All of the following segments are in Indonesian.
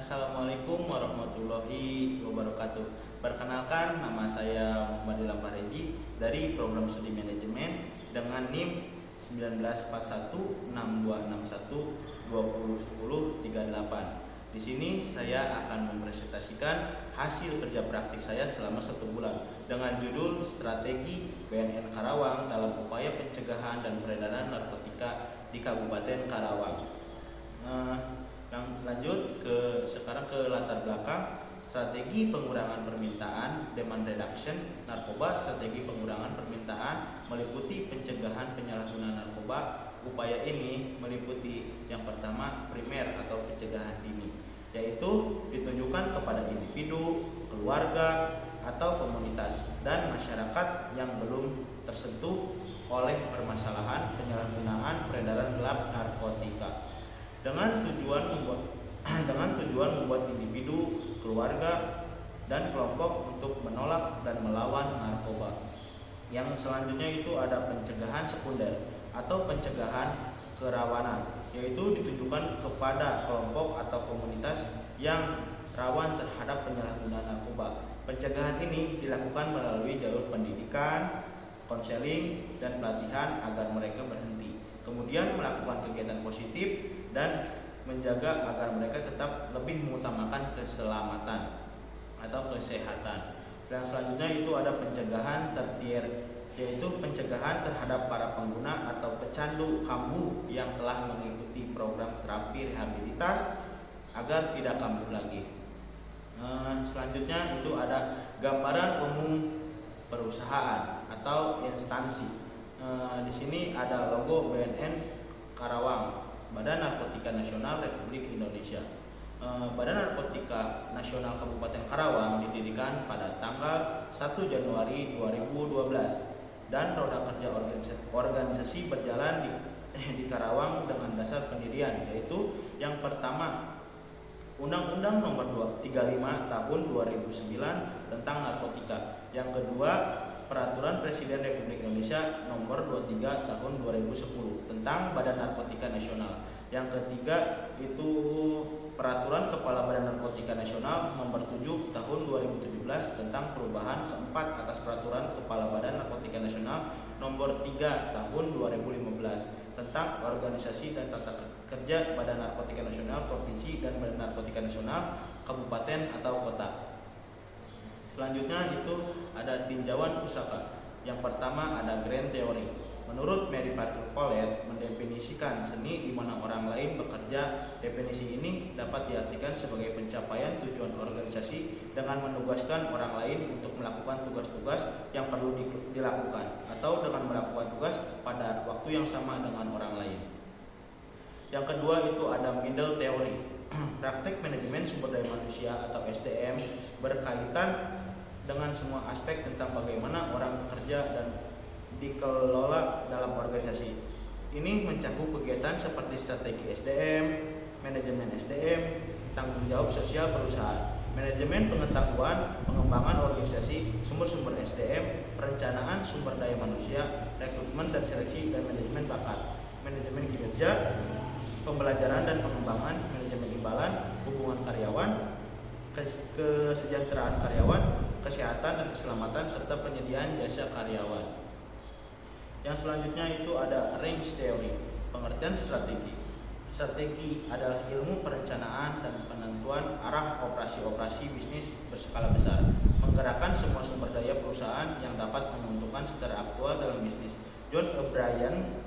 Assalamualaikum warahmatullahi wabarakatuh. Perkenalkan, nama saya Muhammad Ilham Fareji dari Program Studi Manajemen dengan NIM 19416261201038. Di sini saya akan mempresentasikan hasil kerja praktik saya selama 1 bulan dengan judul Strategi BNN Karawang dalam upaya pencegahan dan peredaran narkotika di Kabupaten Karawang. Lanjut sekarang ke latar belakang strategi pengurangan permintaan, demand reduction narkoba. Strategi pengurangan permintaan meliputi pencegahan penyalahgunaan narkoba. Upaya ini meliputi yang pertama primer atau pencegahan dini, yaitu ditunjukkan kepada individu, keluarga, atau komunitas dan masyarakat yang belum tersentuh oleh permasalahan penyalahgunaan peredaran gelap narkotika dengan tujuan membuat individu, keluarga, dan kelompok untuk menolak dan melawan narkoba. Yang selanjutnya itu ada pencegahan sekunder atau pencegahan kerawanan, yaitu ditujukan kepada kelompok atau komunitas yang rawan terhadap penyalahgunaan narkoba. Pencegahan ini dilakukan melalui jalur pendidikan, konseling, dan pelatihan agar mereka berhenti. Kemudian melakukan kegiatan positif dan menjaga agar mereka tetap lebih mengutamakan keselamatan atau kesehatan. Dan selanjutnya itu ada pencegahan tertier, yaitu pencegahan terhadap para pengguna atau pecandu kambuh yang telah mengikuti program terapi rehabilitas agar tidak kambuh lagi. Selanjutnya itu ada gambaran umum perusahaan atau instansi. Di sini ada logo BNN Karawang, Badan Narkotika Nasional Republik Indonesia. Badan Narkotika Nasional Kabupaten Karawang didirikan pada tanggal 1 Januari 2012 dan roda kerja organisasi berjalan di Karawang dengan dasar pendirian, yaitu yang pertama Undang-Undang Nomor 35 Tahun 2009 tentang narkotika. Yang kedua, Peraturan Presiden Republik Indonesia Nomor 23 Tahun 2010 tentang Badan Narkotika Nasional. Yang ketiga itu Peraturan Kepala Badan Narkotika Nasional Nomor 7 Tahun 2017 tentang perubahan keempat atas Peraturan Kepala Badan Narkotika Nasional Nomor 3 Tahun 2015 tentang organisasi dan tata kerja Badan Narkotika Nasional Provinsi dan Badan Narkotika Nasional Kabupaten atau Kota. Selanjutnya itu ada tinjauan pusaka. Yang pertama ada grand theory. Menurut Mary Parker Follett mendefinisikan seni di mana orang lain bekerja. Definisi ini dapat diartikan sebagai pencapaian tujuan organisasi dengan menugaskan orang lain untuk melakukan tugas-tugas yang perlu dilakukan atau dengan melakukan tugas pada waktu yang sama dengan orang lain. Yang kedua itu ada middle theory. Praktek manajemen sumber daya manusia atau SDM berkaitan dengan semua aspek tentang bagaimana orang bekerja dan dikelola dalam organisasi. Ini mencakup kegiatan seperti strategi SDM, manajemen SDM, tanggung jawab sosial perusahaan, manajemen pengetahuan, pengembangan organisasi, sumber-sumber SDM, perencanaan sumber daya manusia, rekrutmen dan seleksi, dan manajemen bakat, manajemen kinerja, pembelajaran dan pengembangan, manajemen imbalan, hubungan karyawan, kesejahteraan karyawan, kesehatan dan keselamatan, serta penyediaan jasa karyawan. Yang selanjutnya itu ada range theory, pengertian strategi. Strategi adalah ilmu perencanaan dan penentuan arah operasi-operasi bisnis berskala besar, menggerakkan semua sumber daya perusahaan yang dapat menentukan secara aktual dalam bisnis. John O'Brien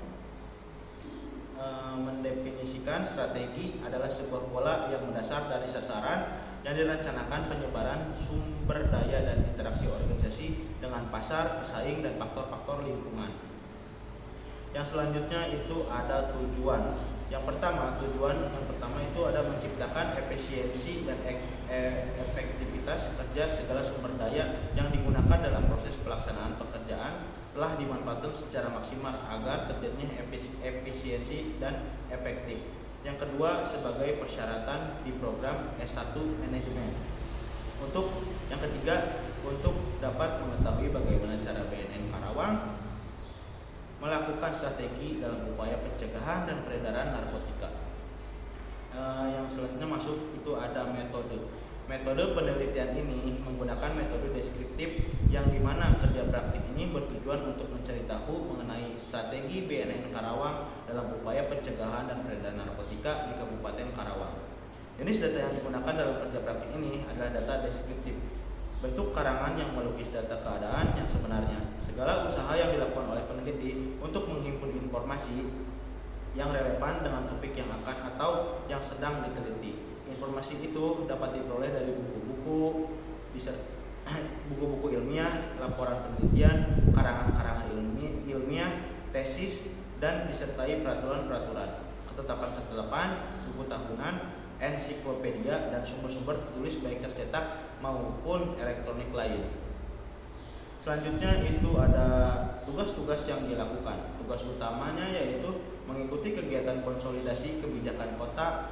mendefinisikan strategi adalah sebuah pola yang mendasar dari sasaran yang direncanakan penyebaran sumber daya dan interaksi organisasi dengan pasar, pesaing, dan faktor-faktor lingkungan. Yang selanjutnya itu ada tujuan. Yang pertama itu ada menciptakan efisiensi dan efektivitas kerja segala sumber daya yang digunakan dalam proses pelaksanaan pekerjaan telah dimanfaatkan secara maksimal agar terjadinya efisiensi dan efektif. Yang kedua, sebagai persyaratan di program S1 manajemen. Yang ketiga, untuk dapat mengetahui bagaimana cara BNN Karawang melakukan strategi dalam upaya pencegahan dan peredaran narkotika. Yang selanjutnya masuk itu ada metode. Metode penelitian ini menggunakan metode deskriptif yang dimana kerja praktik ini bertujuan untuk mencari tahu mengenai strategi BNN Karawang dalam upaya pencegahan dan peredaran narkotika di Kabupaten Karawang. Jenis data yang digunakan dalam kerja praktik ini adalah data deskriptif, bentuk karangan yang melukis data keadaan yang sebenarnya. Segala usaha yang dilakukan oleh peneliti untuk menghimpun informasi yang relevan dengan topik yang akan atau yang sedang diteliti. Informasi itu dapat diperoleh dari buku-buku, buku-buku ilmiah, laporan penelitian, karangan-karangan ilmiah, tesis, dan disertai peraturan-peraturan, ketetapan-ketetapan, buku tahunan, ensiklopedia, dan sumber-sumber tertulis baik tercetak maupun elektronik lain. Selanjutnya itu ada tugas-tugas yang dilakukan. Tugas utamanya yaitu mengikuti kegiatan konsolidasi kebijakan kota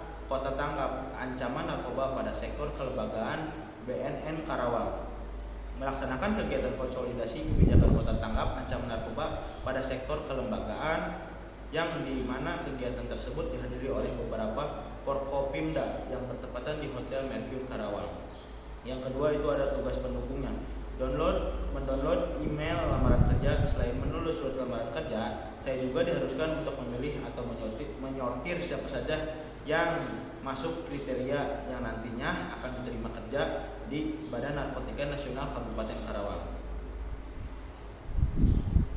tanggap ancaman narkoba pada sektor kelembagaan BNN Karawang. Melaksanakan kegiatan konsolidasi kebijakan kota tanggap ancaman narkoba pada sektor kelembagaan yang di mana kegiatan tersebut dihadiri oleh beberapa Forkopimda yang bertepatan di Hotel Mercure Karawang. Yang kedua itu ada tugas pendukungnya. Mendownload email lamaran kerja. Selain menulis surat lamaran kerja, saya juga diharuskan untuk memilih atau menyortir siapa saja yang masuk kriteria yang nantinya akan diterima kerja di Badan Narkotika Nasional Kabupaten Karawang.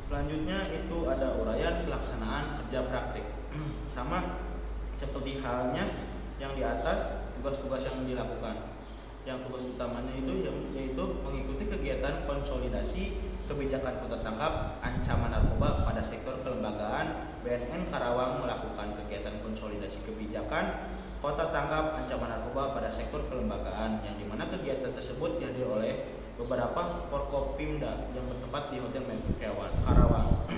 Selanjutnya itu ada uraian pelaksanaan kerja praktik. Sama seperti halnya yang di atas, tugas-tugas yang dilakukan. Yang tugas utamanya itu yaitu mengikuti kegiatan konsolidasi kebijakan kota tanggap ancaman narkoba pada sektor kelembagaan BNN Karawang, melakukan kegiatan konsolidasi kebijakan kota tanggap ancaman narkoba pada sektor kelembagaan yang dimana kegiatan tersebut dihadiri oleh beberapa Forkopimda yang bertempat di Hotel Mercure Karawang.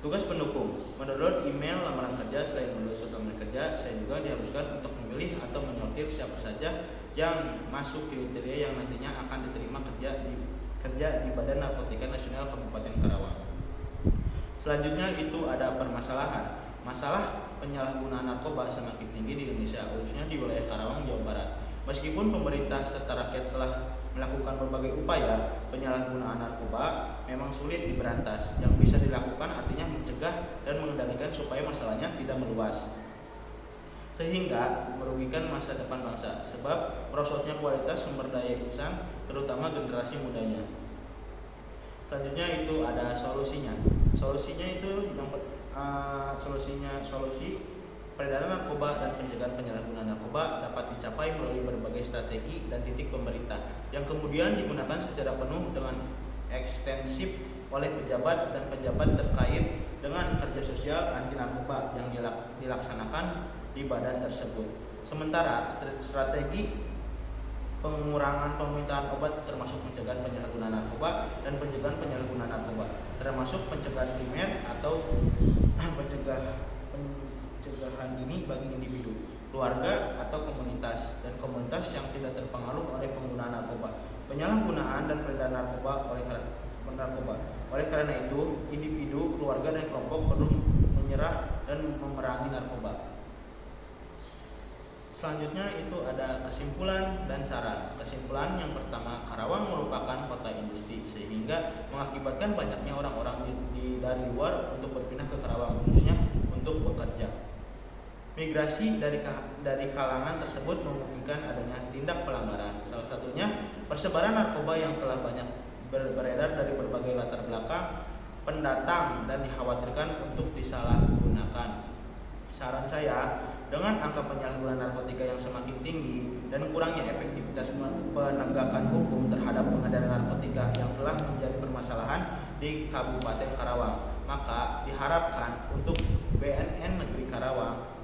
Tugas pendukung, mendownload email lamaran kerja. Selain menulis surat lamaran kerja, saya juga diharuskan untuk memilih atau menyortir siapa saja yang masuk kriteria yang nantinya akan diterima kerja di Badan Narkotika Nasional Kabupaten Karawang. Selanjutnya itu ada permasalahan. Masalah penyalahgunaan narkoba semakin tinggi di Indonesia, khususnya di wilayah Karawang, Jawa Barat. Meskipun pemerintah serta rakyat telah melakukan berbagai upaya, penyalahgunaan narkoba memang sulit diberantas. Yang bisa dilakukan artinya mencegah dan mengendalikan supaya masalahnya tidak meluas, sehingga merugikan masa depan bangsa, sebab merosotnya kualitas sumber daya insan, terutama generasi mudanya. Selanjutnya itu ada solusinya. Solusinya itu yang solusi peredaran narkoba dan pencegahan penyalahgunaan narkoba dapat dicapai melalui berbagai strategi dan titik pemerintah yang kemudian digunakan secara penuh dengan ekstensif oleh pejabat dan pejabat terkait dengan kerja sosial anti narkoba yang dilaksanakan di badan tersebut. Sementara strategi pengurangan permintaan obat termasuk pencegahan penyalahgunaan narkoba dan pencegahan penyalahgunaan narkoba, termasuk pencegahan primer atau pencegahan dini bagi individu, keluarga atau komunitas, dan komunitas yang tidak terpengaruh oleh penggunaan narkoba, penyalahgunaan dan peredaran narkoba oleh narkoba. Oleh karena itu, individu, keluarga, dan kelompok perlu menyerah dan memerangi narkoba. Selanjutnya itu ada kesimpulan dan saran. Kesimpulan yang pertama, Karawang merupakan kota industri sehingga mengakibatkan banyaknya orang-orang dari luar untuk berpindah ke Karawang, khususnya untuk bekerja. Migrasi dari kalangan tersebut memungkinkan adanya tindak pelanggaran. Salah satunya persebaran narkoba yang telah banyak beredar dari berbagai latar belakang pendatang dan dikhawatirkan untuk disalahgunakan. Saran saya, dengan angka penyalahgunaan narkotika yang semakin tinggi dan kurangnya efektivitas penegakan hukum terhadap pengedaran narkotika yang telah menjadi permasalahan di Kabupaten Karawang, maka diharapkan untuk BNN Negeri Karawang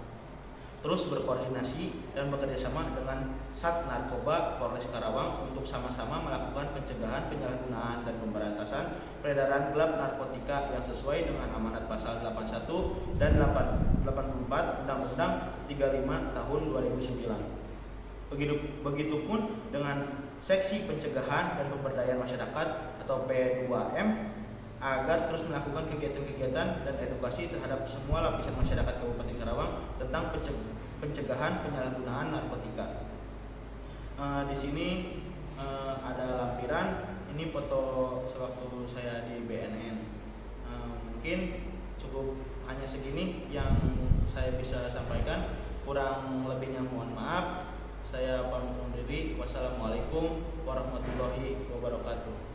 terus berkoordinasi dan bekerjasama dengan Sat Narkoba Polres Karawang untuk sama-sama melakukan pencegahan penyalahgunaan dan pemberantasan peredaran gelap narkotika yang sesuai dengan amanat pasal 81 dan 84 Undang-Undang 35 tahun 2009. Begitupun dengan Seksi Pencegahan dan Pemberdayaan Masyarakat atau P2M agar terus melakukan kegiatan-kegiatan dan edukasi terhadap semua lapisan masyarakat Kabupaten Karawang tentang pencegahan penyalahgunaan narkotika. Di sini ada lampiran, ini foto sewaktu saya di BNN. Mungkin cukup hanya segini yang saya bisa sampaikan, kurang lebihnya mohon maaf. Saya pamit undur diri. Wassalamualaikum warahmatullahi wabarakatuh.